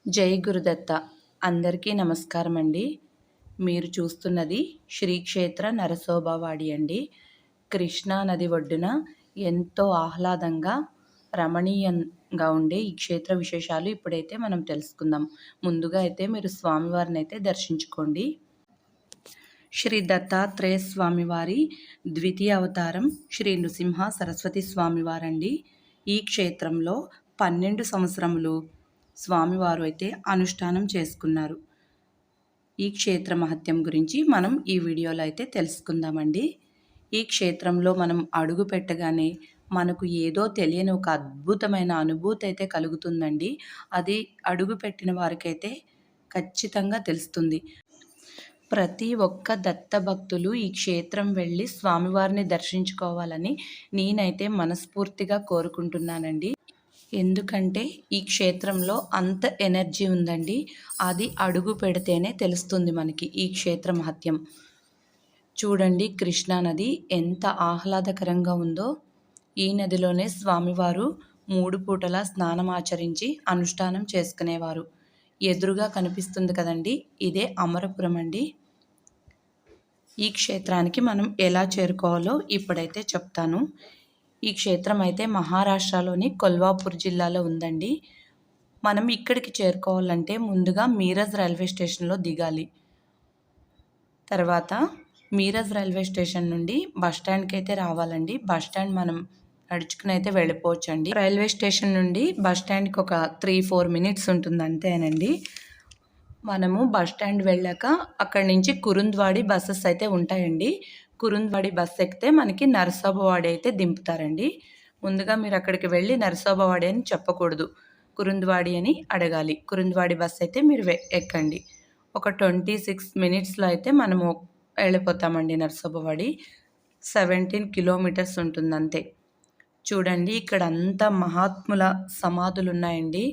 జై గురుదత్త. అందరికీ నమస్కారం అండి. మీరు చూస్తున్నది శ్రీక్షేత్ర నరసోబవాడి అండి. కృష్ణా నది ఒడ్డున ఎంతో ఆహ్లాదంగా రమణీయంగా ఉండే ఈ క్షేత్ర విశేషాలు ఇప్పుడైతే మనం తెలుసుకుందాం. ముందుగా అయితే మీరు స్వామివారిని అయితే దర్శించుకోండి. శ్రీ దత్తాత్రేయ స్వామివారి ద్వితీయ అవతారం శ్రీ నృసింహ సరస్వతి స్వామివారండి. ఈ క్షేత్రంలో 12 సంవత్సరములు స్వామివారు అయితే అనుష్ఠానం చేసుకున్నారు. ఈ క్షేత్ర మహత్యం గురించి మనం ఈ వీడియోలో అయితే తెలుసుకుందామండి. ఈ క్షేత్రంలో మనం అడుగు పెట్టగానే మనకు ఏదో తెలియని ఒక అద్భుతమైన అనుభూతి అయితే కలుగుతుందండి. అది అడుగు పెట్టిన వారికైతే ఖచ్చితంగా తెలుస్తుంది. ప్రతి ఒక్క దత్త భక్తులు ఈ క్షేత్రం వెళ్ళి స్వామివారిని దర్శించుకోవాలని నేనైతే మనస్ఫూర్తిగా కోరుకుంటున్నానండి. ఎందుకంటే ఈ క్షేత్రంలో అంత ఎనర్జీ ఉందండి. అది అడుగు పెడితేనే తెలుస్తుంది మనకి ఈ క్షేత్ర మహత్యం. చూడండి, కృష్ణా నది ఎంత ఆహ్లాదకరంగా ఉందో. ఈ నదిలోనే స్వామివారు 3 పూటలా స్నానం ఆచరించి అనుష్ఠానం చేసుకునేవారు. ఎదురుగా కనిపిస్తుంది కదండి, ఇదే అమరపురం అండి. ఈ క్షేత్రానికి మనం ఎలా చేరుకోవాలో ఇప్పుడైతే చెప్తాను. ఈ క్షేత్రం అయితే మహారాష్ట్రలోని కొల్వాపూర్ జిల్లాలో ఉందండి. మనం ఇక్కడికి చేరుకోవాలంటే ముందుగా మీరజ్ రైల్వే స్టేషన్లో దిగాలి. తర్వాత మీరజ్ రైల్వే స్టేషన్ నుండి బస్టాండ్కి అయితే రావాలండి. బస్టాండ్ మనం నడుచుకుని అయితే వెళ్ళిపోవచ్చండి. రైల్వే స్టేషన్ నుండి బస్టాండ్కి ఒక 3-4 మినిట్స్ ఉంటుంది అంతేనండి. మనము బస్టాండ్ వెళ్ళాక అక్కడి నుంచి కురుంద్వాడి బస్సెస్ అయితే ఉంటాయండి. కురుంద్వాడి బస్ ఎక్కితే మనకి నరసోబవాడి అయితే దింపుతారండి. ముందుగా మీరు అక్కడికి వెళ్ళి నరసోబవాడి అని చెప్పకూడదు, కురుంద్వాడి అని అడగాలి. కురుంద్వాడి బస్ అయితే మీరు ఎక్కండి. ఒక 26 మినిట్స్లో అయితే మనము వెళ్ళిపోతామండి. నరసోబవాడి 17 కిలోమీటర్స్ ఉంటుంది అంతే. చూడండి, ఇక్కడ అంతా మహాత్ముల సమాధులు ఉన్నాయండి.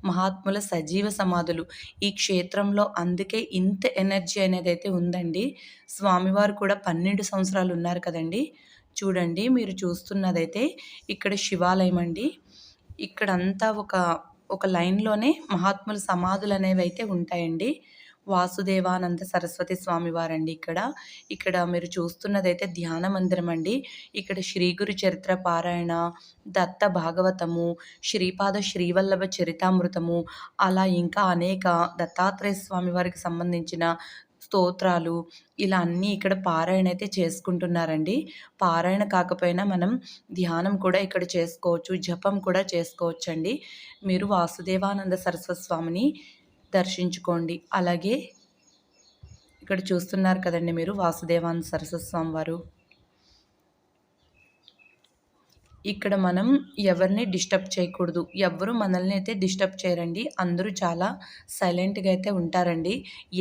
మహాత్ముల సజీవ సమాధులు ఈ క్షేత్రంలో. అందుకే ఇంత ఎనర్జీ అనేది అయితే ఉందండి. స్వామివారు కూడా 12 సంవత్సరాలు ఉన్నారు కదండి. చూడండి, మీరు చూస్తున్నదైతే ఇక్కడ శివాలయం అండి. ఇక్కడంతా ఒక లైన్లోనే మహాత్ముల సమాధులు అనేవి అయితే ఉంటాయండి. వాసుదేవానంద సరస్వతి స్వామివారండి ఇక్కడ మీరు చూస్తున్నదైతే ధ్యాన మందిరం అండి. ఇక్కడ శ్రీ గురు చరిత్ర పారాయణ, దత్త భాగవతము, శ్రీపాద శ్రీవల్లభ చరితామృతము, అలా ఇంకా అనేక దత్తాత్రేయ స్వామివారికి సంబంధించిన స్తోత్రాలు ఇలా అన్నీ ఇక్కడ పారాయణ అయితే చేసుకుంటున్నారండి. పారాయణ కాకపోయినా మనం ధ్యానం కూడా ఇక్కడ చేసుకోవచ్చు, జపం కూడా చేసుకోవచ్చండి. మీరు వాసుదేవానంద సరస్వతి స్వామిని దర్శించుకోండి. అలాగే ఇక్కడ చూస్తున్నారు కదండి మీరు, వాసుదేవానంద సరస్వతి స్వామి వారు. ఇక్కడ మనం ఎవరిని డిస్టర్బ్ చేయకూడదు. ఎవరు మనల్ని అయితే డిస్టర్బ్ చేయరండి. అందరూ చాలా సైలెంట్గా అయితే ఉంటారండి.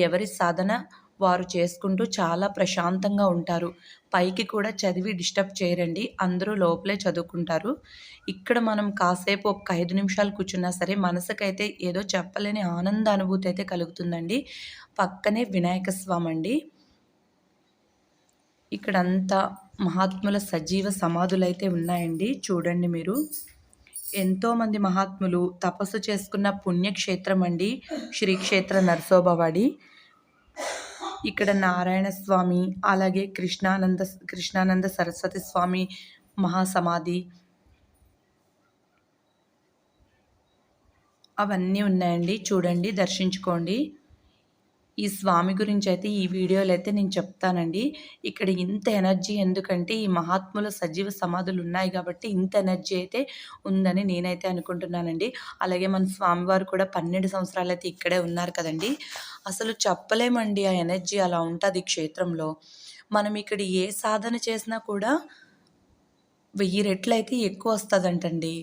ఎవరి సాధన వారు చేసుకుంటూ చాలా ప్రశాంతంగా ఉంటారు. పైకి కూడా చదివి డిస్టర్బ్ చేయరండి. అందరూ లోపలే చదువుకుంటారు. ఇక్కడ మనం కాసేపు ఒక 5 నిమిషాలు కూర్చున్నా సరే మనసుకైతే ఏదో చెప్పలేని ఆనంద అనుభూతి అయితే కలుగుతుందండి. పక్కనే వినాయక స్వామి అండి. ఇక్కడంతా మహాత్ముల సజీవ సమాధులు అయితే ఉన్నాయండి. చూడండి మీరు, ఎంతోమంది మహాత్ములు తపస్సు చేసుకున్న పుణ్యక్షేత్రం అండి శ్రీక్షేత్ర నరసోబవాడి. ఇక్కడ నారాయణ స్వామి, అలాగే కృష్ణానంద సరస్వతి స్వామి మహాసమాధి అవన్నీ ఉన్నాయండి. చూడండి, దర్శించుకోండి. ఈ స్వామి గురించి అయితే ఈ వీడియోలో అయితే నేను చెప్తానండి. ఇక్కడ ఇంత ఎనర్జీ ఎందుకంటే ఈ మహాత్ముల సజీవ సమాధులు ఉన్నాయి కాబట్టి ఇంత ఎనర్జీ అయితే ఉందని నేనైతే అనుకుంటున్నానండి. అలాగే మన స్వామివారు కూడా 12 సంవత్సరాలు అయితే ఇక్కడే ఉన్నారు కదండి. అసలు చెప్పలేమండి, ఆ ఎనర్జీ అలా ఉంటుంది క్షేత్రంలో. మనం ఇక్కడ ఏ సాధన చేసినా కూడా 1000 రెట్లు అయితే ఎక్కువ వస్తుందంటండి.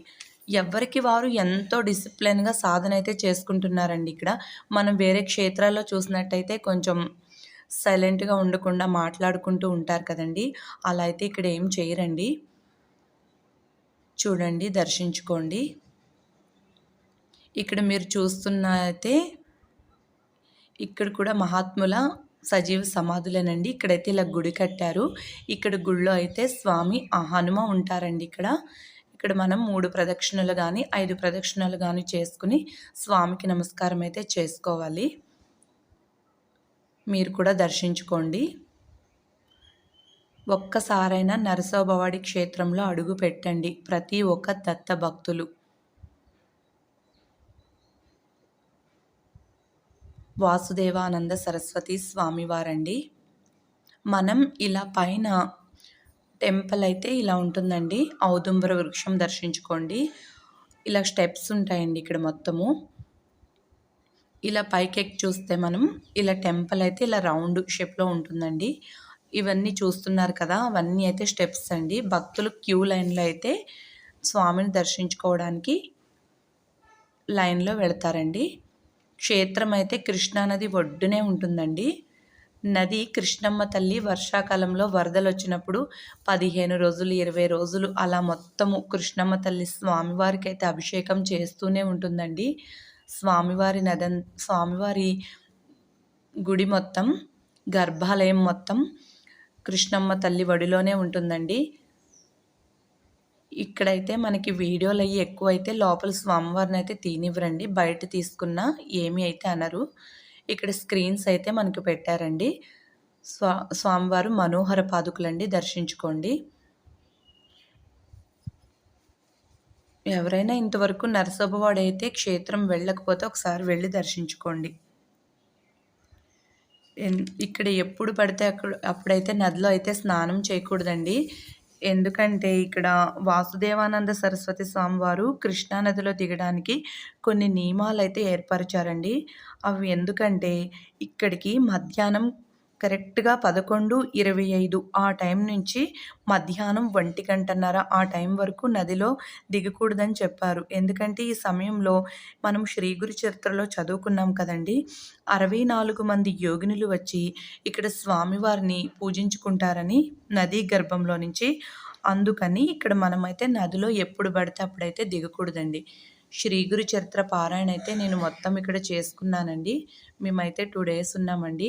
ఎవరికి వారు ఎంతో డిసిప్లిన్గా సాధన అయితే చేసుకుంటున్నారండి ఇక్కడ. మనం వేరే క్షేత్రాల్లో చూసినట్టయితే కొంచెం సైలెంట్గా ఉండకుండా మాట్లాడుకుంటూ ఉంటారు కదండి. అలా అయితే ఇక్కడ ఏం చేయరండి. చూడండి, దర్శించుకోండి. ఇక్కడ మీరు చూస్తున్న అయితే ఇక్కడ కూడా మహాత్ముల సజీవ సమాధులేనండి. ఇక్కడైతే ఇలా గుడి కట్టారు. ఇక్కడ గుడిలో అయితే స్వామి హనుమ ఉంటారండి. ఇక్కడ ఇక్కడ మనం 3 ప్రదక్షిణలు కానీ 5 ప్రదక్షిణలు కానీ చేసుకుని స్వామికి నమస్కారం అయితే చేసుకోవాలి. మీరు కూడా దర్శించుకోండి. ఒక్కసారైనా నరసోబవాడి క్షేత్రంలో అడుగు పెట్టండి ప్రతి ఒక్క దత్త భక్తులు. వాసుదేవానంద సరస్వతి స్వామివారండి. మనం ఇలా పైన టెంపుల్ అయితే ఇలా ఉంటుందండి. ఔదుంబర వృక్షం దర్శించుకోండి. ఇలా స్టెప్స్ ఉంటాయండి ఇక్కడ మొత్తము. ఇలా పైకెక్కి చూస్తే మనం ఇలా టెంపుల్ అయితే ఇలా రౌండ్ షేప్లో ఉంటుందండి. ఇవన్నీ చూస్తున్నారు కదా, అవన్నీ అయితే స్టెప్స్ అండి. భక్తులు క్యూ లైన్లో అయితే స్వామిని దర్శించుకోవడానికి లైన్లో వెళతారండి. క్షేత్రం అయితే కృష్ణానది ఒడ్డునే ఉంటుందండి. నది కృష్ణమ్మ తల్లి వర్షాకాలంలో వరదలు వచ్చినప్పుడు 15 రోజులు 20 రోజులు అలా మొత్తము కృష్ణమ్మ తల్లి స్వామివారికి అయితే అభిషేకం చేస్తూనే ఉంటుందండి. స్వామివారి గుడి మొత్తం, గర్భాలయం మొత్తం కృష్ణమ్మ తల్లి ఒడిలోనే ఉంటుందండి. ఇక్కడైతే మనకి వీడియోలు అయ్యి ఎక్కువైతే లోపల స్వామివారిని అయితే తీనివ్వరండి. బయట తీసుకున్నా ఏమీ అయితే అనరు. ఇక్కడ స్క్రీన్స్ అయితే మనకు పెట్టారండి. స్వామివారు మనోహర పాదుకులండి, దర్శించుకోండి. ఎవరైనా ఇంతవరకు నరసోబవాడి అయితే క్షేత్రం వెళ్ళకపోతే ఒకసారి వెళ్ళి దర్శించుకోండి. ఇక్కడ ఎప్పుడు పడితే అప్పుడైతే నదిలో అయితే స్నానం చేయకూడదండి. ఎందుకంటే ఇక్కడ వాసుదేవానంద సరస్వతి స్వామివారు కృష్ణానదిలో దిగడానికి కొన్ని నియమాలు అయితే ఏర్పరిచారండి. అవి ఎందుకంటే ఇక్కడికి మధ్యాహ్నం కరెక్ట్గా 11:25 ఆ టైం నుంచి మధ్యాహ్నం 1:30 ఆ టైం వరకు నదిలో దిగకూడదని చెప్పారు. ఎందుకంటే ఈ సమయంలో మనం శ్రీ గురు చరిత్రలో చదువుకున్నాం కదండి, 64 మంది యోగినులు వచ్చి ఇక్కడ స్వామివారిని పూజించుకుంటారని నదీ గర్భంలో నుంచి. అందుకని ఇక్కడ మనమైతే నదిలో ఎప్పుడు పడితే అప్పుడైతే దిగకూడదండి. శ్రీ గురు చరిత్ర పారాయణ అయితే నేను మొత్తం ఇక్కడ చేసుకున్నానండి. మేమైతే 2 days ఉన్నామండి.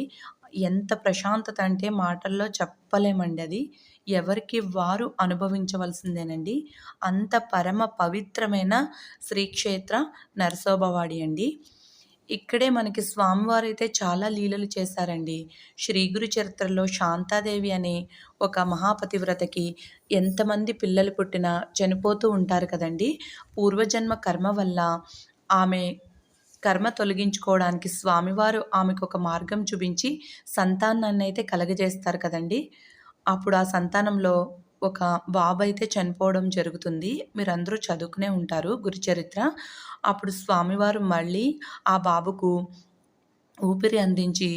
ఎంత ప్రశాంతత అంటే మాటల్లో చెప్పలేమండి. అది ఎవరికి వారు అనుభవించవలసిందేనండి. అంత పరమ పవిత్రమైన శ్రీక్షేత్ర నరసోబవాడి అండి. ఇక్కడే మనకి స్వామివారు అయితే చాలా లీలలు చేశారండి. శ్రీ గురు చరిత్రలో శాంతాదేవి అనే ఒక మహాపతివ్రతకి ఎంతమంది పిల్లలు పుట్టినా చనిపోతూ ఉంటారు కదండి. పూర్వజన్మ కర్మ వల్ల ఆమె కర్మ తొలగించుకోవడానికి స్వామివారు ఆమెకు ఒక మార్గం చూపించి సంతానాన్ని అయితే కలగజేస్తారు కదండి. అప్పుడు ఆ సంతానంలో ఒక బాబు అయితే చనిపోవడం జరుగుతుంది. మీరందరూ చదువుకునే ఉంటారు గురుచరిత్ర. అప్పుడు స్వామివారు మళ్ళీ ఆ బాబుకు ఊపిరి అందించి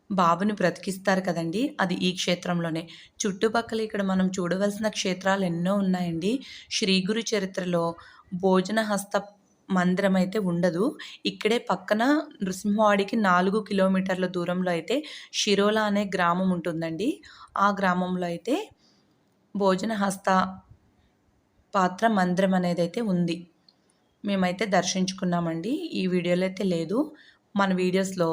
బాబుని బ్రతికిస్తారు కదండి. అది ఈ క్షేత్రంలోనే. చుట్టుపక్కల ఇక్కడ మనం చూడవలసిన క్షేత్రాలు ఎన్నో ఉన్నాయండి. శ్రీ గురు చరిత్రలో భోజనహస్త మందిరం అయితే ఉండదు. ఇక్కడే పక్కన నృసింహవాడికి 4 కిలోమీటర్ల దూరంలో అయితే షిరోలా అనే గ్రామం ఉంటుందండి. ఆ గ్రామంలో అయితే భోజనహస్త పాత్ర మందిరం అనేది అయితే ఉంది. మేమైతే దర్శించుకున్నామండి. ఈ వీడియోలో అయితే లేదు, మన వీడియోస్లో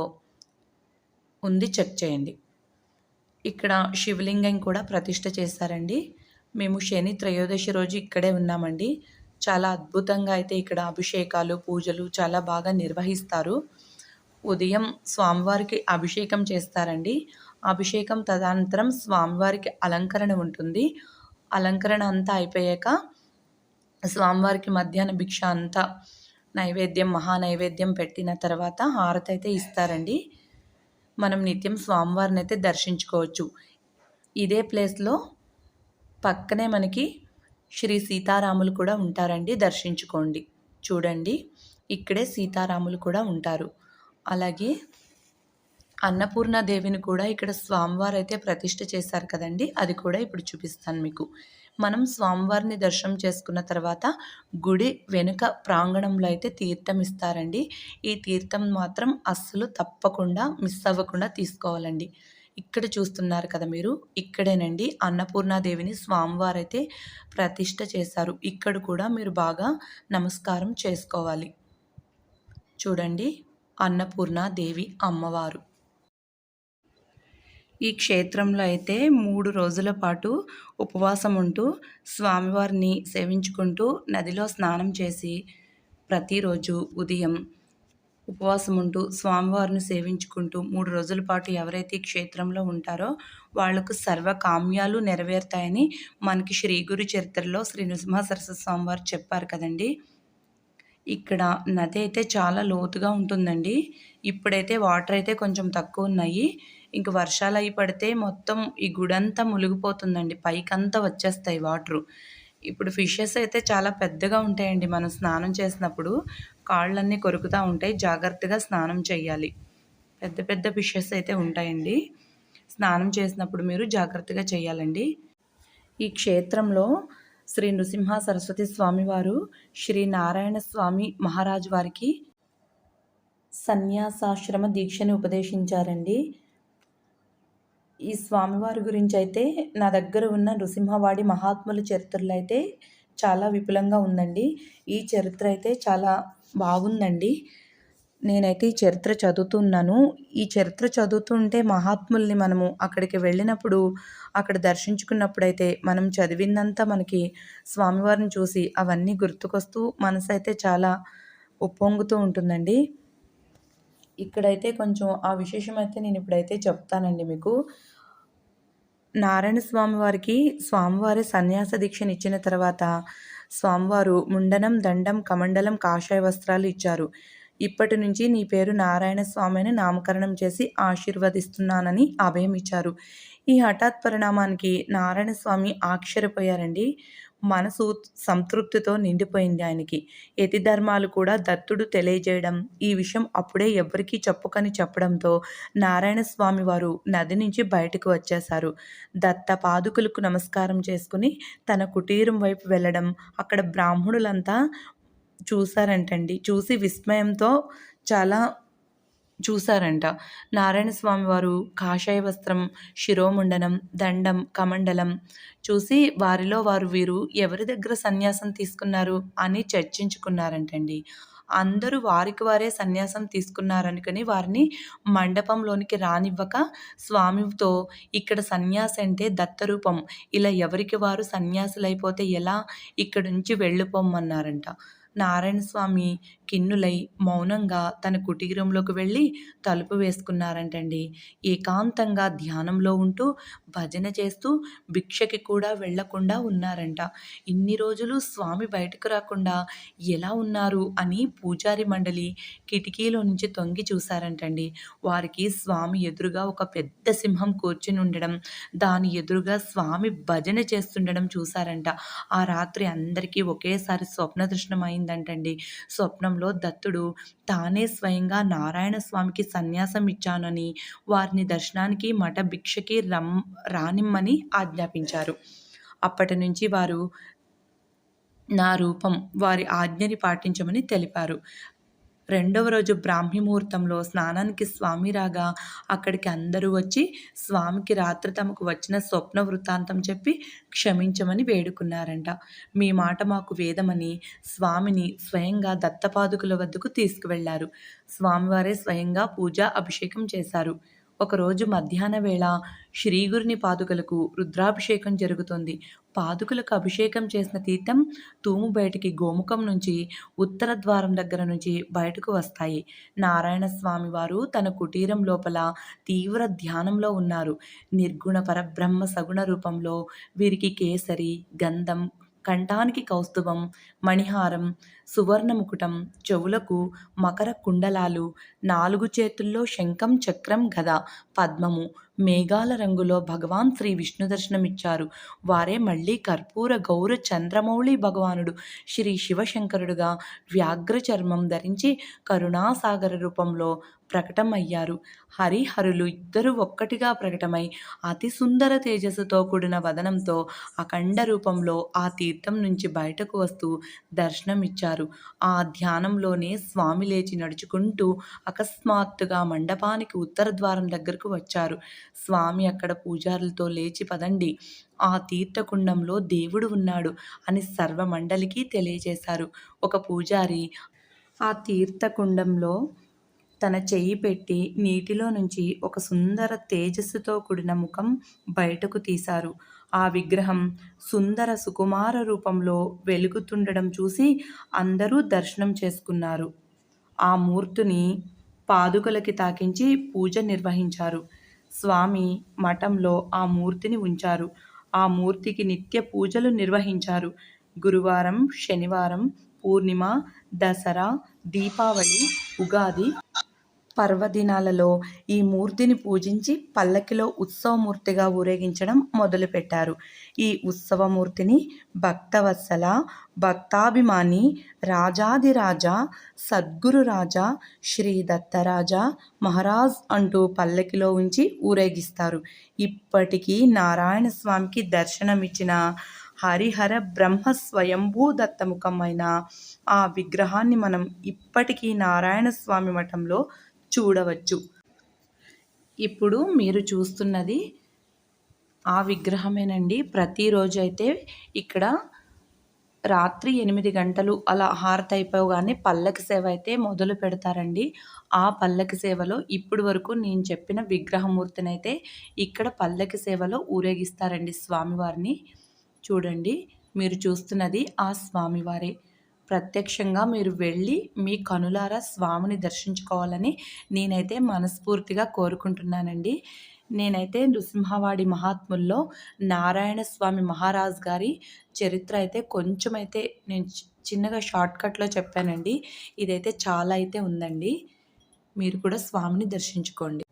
ఉంది, చెక్ చేయండి. ఇక్కడ శివలింగం కూడా ప్రతిష్ఠ చేశారండి. మేము శని త్రయోదశి రోజు ఇక్కడే ఉన్నామండి. చాలా అద్భుతంగా అయితే ఇక్కడ అభిషేకాలు, పూజలు చాలా బాగా నిర్వహిస్తారు. ఉదయం స్వామివారికి అభిషేకం చేస్తారండి. అభిషేకం తదనంతరం స్వామివారికి అలంకరణ ఉంటుంది. అలంకరణ అంతా అయిపోయాక స్వామివారికి మధ్యాహ్న భిక్ష అంతా నైవేద్యం, మహానైవేద్యం పెట్టిన తర్వాత హారతి అయితే ఇస్తారండి. మనం నిత్యం స్వామివారిని అయితే దర్శించుకోవచ్చు. ఇదే ప్లేస్లో పక్కనే మనకి శ్రీ సీతారాములు కూడా ఉంటారండి, దర్శించుకోండి. చూడండి, ఇక్కడే సీతారాములు కూడా ఉంటారు. అలాగే అన్నపూర్ణాదేవిని కూడా ఇక్కడ స్వామివారు అయితే ప్రతిష్ఠ చేశారు కదండి, అది కూడా ఇప్పుడు చూపిస్తాను మీకు. మనం స్వామివారిని దర్శనం చేసుకున్న తర్వాత గుడి వెనుక ప్రాంగణంలో అయితే తీర్థం ఇస్తారండి. ఈ తీర్థం మాత్రం అస్సలు తప్పకుండా మిస్ అవ్వకుండా తీసుకోవాలండి. ఇక్కడ చూస్తున్నారు కదా మీరు, ఇక్కడేనండి అన్నపూర్ణాదేవిని స్వామివారు అయితే ప్రతిష్ఠ చేశారు. ఇక్కడ కూడా మీరు బాగా నమస్కారం చేసుకోవాలి. చూడండి, అన్నపూర్ణాదేవి అమ్మవారు. ఈ క్షేత్రంలో అయితే 3 రోజుల పాటు ఉపవాసం ఉంటూ స్వామివారిని సేవించుకుంటూ నదిలో స్నానం చేసి ప్రతిరోజు ఉదయం ఉపవాసం ఉంటూ స్వామివారిని సేవించుకుంటూ 3 రోజుల పాటు ఎవరైతే ఈ క్షేత్రంలో ఉంటారో వాళ్ళకు సర్వ కామ్యాలు నెరవేరుతాయని మనకి శ్రీ గురు చరిత్రలో శ్రీ నృసింహ సరస్వతి స్వామివారు చెప్పారు కదండీ! ఇక్కడ నది అయితే చాలా లోతుగా ఉంటుందండి. ఇప్పుడైతే వాటర్ అయితే కొంచెం తక్కువున్నాయి. ఇంక వర్షాలయి పడితే మొత్తం ఈ గుడంతా మునిగిపోతుందండి. పైకంతా వచ్చేస్తాయి వాటరు. ఇప్పుడు ఫిషెస్ అయితే చాలా పెద్దగా ఉంటాయండి. మనం స్నానం చేసినప్పుడు కాళ్ళన్నీ కొరుకుతా ఉంటాయి. జాగ్రత్తగా స్నానం చేయాలి. పెద్ద పెద్ద ఫిషెస్ అయితే ఉంటాయండి. స్నానం చేసినప్పుడు మీరు జాగ్రత్తగా చేయాలండి. ఈ క్షేత్రంలో శ్రీ నృసింహ సరస్వతి స్వామివారు శ్రీ నారాయణ స్వామి మహారాజు వారికి సన్యాసాశ్రమ దీక్షని ఉపదేశించారండి. ఈ స్వామివారి గురించి అయితే నా దగ్గర ఉన్న నృసింహవాడి మహాత్ముల చరిత్రలో అయితే చాలా విపులంగా ఉందండి. ఈ చరిత్ర అయితే చాలా బాగుందండి. నేనైతే ఈ చరిత్ర చదువుతున్నాను. ఈ చరిత్ర చదువుతుంటే మహాత్ముల్ని మనము అక్కడికి వెళ్ళినప్పుడు, అక్కడ దర్శించుకున్నప్పుడైతే మనం చదివిందంతా మనకి స్వామివారిని చూసి అవన్నీ గుర్తుకొస్తూ మనసైతే చాలా ఉప్పొంగుతూ ఉంటుందండి. ఇక్కడైతే కొంచెం ఆ విశేషమైతే నేను ఇప్పుడైతే చెప్తానండి మీకు. నారాయణ స్వామివారికి స్వామివారి సన్యాస దీక్షనిచ్చిన తర్వాత స్వామివారు ముండనం, దండం, కమండలం, కాషాయ వస్త్రాలు ఇచ్చారు. ఇప్పటి నుంచి నీ పేరు నారాయణ స్వామి అని నామకరణం చేసి ఆశీర్వదిస్తున్నానని అభయం ఇచ్చారు. ఈ హఠాత్ పరిణామానికి నారాయణ స్వామి ఆశ్చర్యపోయారండి. మనసు సంతృప్తితో నిండిపోయింది ఆయనకి. యతి ధర్మాలు కూడా దత్తుడు తెలియజేయడం, ఈ విషయం అప్పుడే ఎవ్వరికీ చెప్పుకని చెప్పడంతో నారాయణ స్వామి వారు నది నుంచి బయటకు వచ్చేశారు. దత్త పాదుకులకు నమస్కారం చేసుకుని తన కుటీరం వైపు వెళ్ళడం, అక్కడ బ్రాహ్మణులంతా చూసారంటండి. చూసి విస్మయంతో చాలా చూసారంట. నారాయణ స్వామి వారు కాషాయ వస్త్రం, శిరోముండనం, దండం, కమండలం చూసి వారిలో వారు వీరు ఎవరి దగ్గర సన్యాసం తీసుకున్నారు అని చర్చించుకున్నారంటండి. అందరూ వారికి వారే సన్యాసం తీసుకున్నారనుకుని వారిని మండపంలోనికి రానివ్వక స్వామితో ఇక్కడ సన్యాసి అంటే దత్తరూపం. ఇలా ఎవరికి వారు సన్యాసులైపోతే ఎలా? ఇక్కడి నుంచి వెళ్ళిపోమ్మన్నారంట. నారాయణ స్వామి కిన్నులై మౌనంగా తన కుటీరంలోకి వెళ్ళి తలుపు వేసుకున్నారంటండి. ఏకాంతంగా ధ్యానంలో ఉంటూ భజన చేస్తూ భిక్షకి కూడా వెళ్ళకుండా ఉన్నారంట. ఇన్ని రోజులు స్వామి బయటకు రాకుండా ఎలా ఉన్నారు అని పూజారి మండలి కిటికీలో నుంచి తొంగి చూశారంటండి. వారికి స్వామి ఎదురుగా ఒక పెద్ద సింహం కూర్చుని ఉండడం, దాని ఎదురుగా స్వామి భజన చేస్తుండడం చూశారంట. ఆ రాత్రి అందరికీ ఒకేసారి స్వప్న దర్శనం అయిందంటండి. స్వప్నంలో దత్తుడు తానే స్వయంగా నారాయణ స్వామికి సన్యాసం ఇచ్చానని, వారిని దర్శనానికి మఠ భిక్షకి రానిమ్మని ఆజ్ఞాపించారు. అప్పటి నుంచి వారు నా రూపం, వారి ఆజ్ఞని పాటించమని తెలిపారు. రెండవ రోజు బ్రాహ్మీ ముహూర్తంలో స్నానానికి స్వామి రాగా అక్కడికి అందరూ వచ్చి స్వామికి రాత్రి తమకు వచ్చిన స్వప్న వృత్తాంతం చెప్పి క్షమించమని వేడుకున్నారంట. మీ మాట మాకు వేదమని స్వామిని స్వయంగా దత్తపాదుకుల వద్దకు తీసుకువెళ్లారు. స్వామివారే స్వయంగా పూజ అభిషేకం చేశారు. ఒకరోజు మధ్యాహ్న వేళ శ్రీగురుని పాదుకలకు రుద్రాభిషేకం జరుగుతోంది. పాదుకలకు అభిషేకం చేసిన తీర్థం తూము బయటికి గోముఖం నుంచి ఉత్తర ద్వారం దగ్గర నుంచి బయటకు వస్తాయి. నారాయణ స్వామి వారు తన కుటీరం లోపల తీవ్ర ధ్యానంలో ఉన్నారు. నిర్గుణ పరబ్రహ్మ సగుణ రూపంలో వీరికి కేసరి, గంధం, కంఠానికి కౌస్తుభం, మణిహారం, సువర్ణ ముకుటం, చెవులకు మకర కుండలాలు, 4 చేతుల్లో శంఖం, చక్రం, గద, పద్మము, మేఘాల రంగులో భగవాన్ శ్రీ విష్ణు దర్శనమిచ్చారు. వారే మళ్ళీ కర్పూర గౌర చంద్రమౌళి భగవానుడు శ్రీ శివశంకరుడుగా వ్యాఘ్ర చర్మం ధరించి కరుణాసాగర రూపంలో ప్రకటమయ్యారు. హరిహరులు ఇద్దరు ఒక్కటిగా ప్రకటమై అతి సుందర తేజస్సుతో కూడిన వదనంతో అఖండ రూపంలో ఆ తీర్థం నుంచి బయటకు వస్తూ దర్శనమిచ్చారు. ఆ ధ్యానంలోనే స్వామి లేచి నడుచుకుంటూ అకస్మాత్తుగా మండపానికి ఉత్తర ద్వారం దగ్గరకు వచ్చారు. స్వామి అక్కడ పూజారులతో లేచి పదండి, ఆ తీర్థకుండంలో దేవుడు ఉన్నాడు అని సర్వమండలికి తెలియజేశారు. ఒక పూజారి ఆ తీర్థకుండంలో తన చెయ్యి పెట్టి నీటిలో నుంచి ఒక సుందర తేజస్సుతో కూడిన ముఖం బయటకు తీశారు. ఆ విగ్రహం సుందర సుకుమార రూపంలో వెలుగుతుండడం చూసి అందరూ దర్శనం చేసుకున్నారు. ఆ మూర్తిని పాదుకలకి తాకించి పూజ నిర్వహించారు. స్వామి మఠంలో ఆ మూర్తిని ఉంచారు. ఆ మూర్తికి నిత్య పూజలు నిర్వహించారు. గురువారం, శనివారం, పూర్ణిమ, దసరా, దీపావళి, ఉగాది పర్వదినాలలో ఈ మూర్తిని పూజించి పల్లకిలో ఉత్సవమూర్తిగా ఊరేగించడం మొదలుపెట్టారు. ఈ ఉత్సవమూర్తిని భక్తవత్సల, భక్తాభిమాని, రాజాధిరాజ, సద్గురు రాజా, శ్రీ దత్తరాజ మహారాజ్ అంటూ పల్లకిలో ఉంచి ఊరేగిస్తారు. ఇప్పటికీ నారాయణ స్వామికి దర్శనమిచ్చిన హరిహర బ్రహ్మ స్వయంభూ దత్తముఖమైన ఆ విగ్రహాన్ని మనం ఇప్పటికీ నారాయణ స్వామి మఠంలో చూడవచ్చు. ఇప్పుడు మీరు చూస్తున్నది ఆ విగ్రహమేనండి. ప్రతిరోజు అయితే ఇక్కడ రాత్రి 8 గంటలు అలా హారతి అయిపోగానే పల్లకి సేవ అయితే మొదలు పెడతారండి. ఆ పల్లకి సేవలో ఇప్పటి వరకు నేను చెప్పిన విగ్రహమూర్తినైతే ఇక్కడ పల్లకి సేవలో ఊరేగిస్తారండి స్వామివారిని. చూడండి, మీరు చూస్తున్నది ఆ స్వామివారే. ప్రత్యక్షంగా మీరు వెళ్ళి మీ కనులారా స్వామిని దర్శించుకోవాలని నేనైతే మనస్ఫూర్తిగా కోరుకుంటున్నానండి. నేనైతే నృసింహవాడి మహాత్ముల్లో నారాయణ స్వామి మహారాజ్ గారి చరిత్ర అయితే కొంచెమైతే నేను చిన్నగా షార్ట్కట్లో చెప్పానండి. ఇదైతే చాలా అయితే ఉందండి. మీరు కూడా స్వామిని దర్శించుకోండి.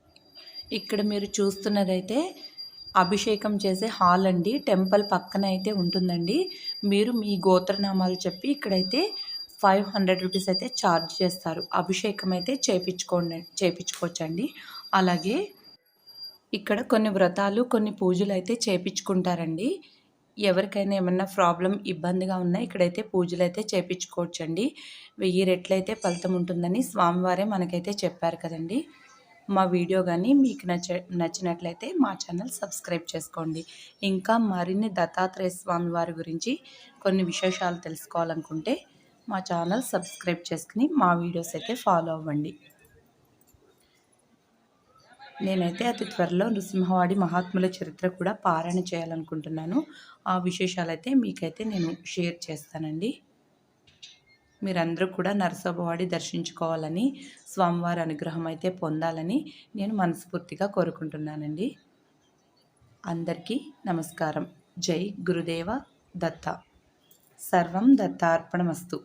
ఇక్కడ మీరు చూస్తున్నదైతే అభిషేకం చేసే హాల్ అండి. టెంపుల్ పక్కన అయితే ఉంటుందండి. మీరు మీ గోత్రనామాలు చెప్పి ఇక్కడైతే 500 రూపీస్ అయితే ఛార్జ్ చేస్తారు. అభిషేకం అయితే చేయించుకోవచ్చండి. అలాగే ఇక్కడ కొన్ని వ్రతాలు, కొన్ని పూజలు అయితే చేయించుకుంటారండి. ఎవరికైనా ఏమన్నా ప్రాబ్లం, ఇబ్బందిగా ఉన్నా ఇక్కడైతే పూజలు అయితే చేయించుకోవచ్చండి. 1000 రెట్లయితే ఫలితం ఉంటుందని స్వామివారే మనకైతే చెప్పారు కదండి. మా వీడియో కానీ మీకు నచ్చినట్లయితే మా ఛానల్ సబ్స్క్రైబ్ చేసుకోండి. ఇంకా మరిన్ని దత్తాత్రేయ స్వామి వారి గురించి కొన్ని విశేషాలు తెలుసుకోవాలనుకుంటే మా ఛానల్ సబ్స్క్రైబ్ చేసుకుని మా వీడియోస్ అయితే ఫాలో అవ్వండి. నేనైతే అతి త్వరలో నృసింహవాడి మహాత్ముల చరిత్ర కూడా పారాయణ చేయాలనుకుంటున్నాను. ఆ విశేషాలైతే మీకైతే నేను షేర్ చేస్తానండి. మీరందరూ కూడా నరసోబవాడి దర్శించుకోవాలని, స్వామివారి అనుగ్రహం అయితే పొందాలని నేను మనస్ఫూర్తిగా కోరుకుంటున్నానండి. అందరికీ నమస్కారం. జై గురుదేవ దత్త. సర్వం దత్తార్పణమస్తు.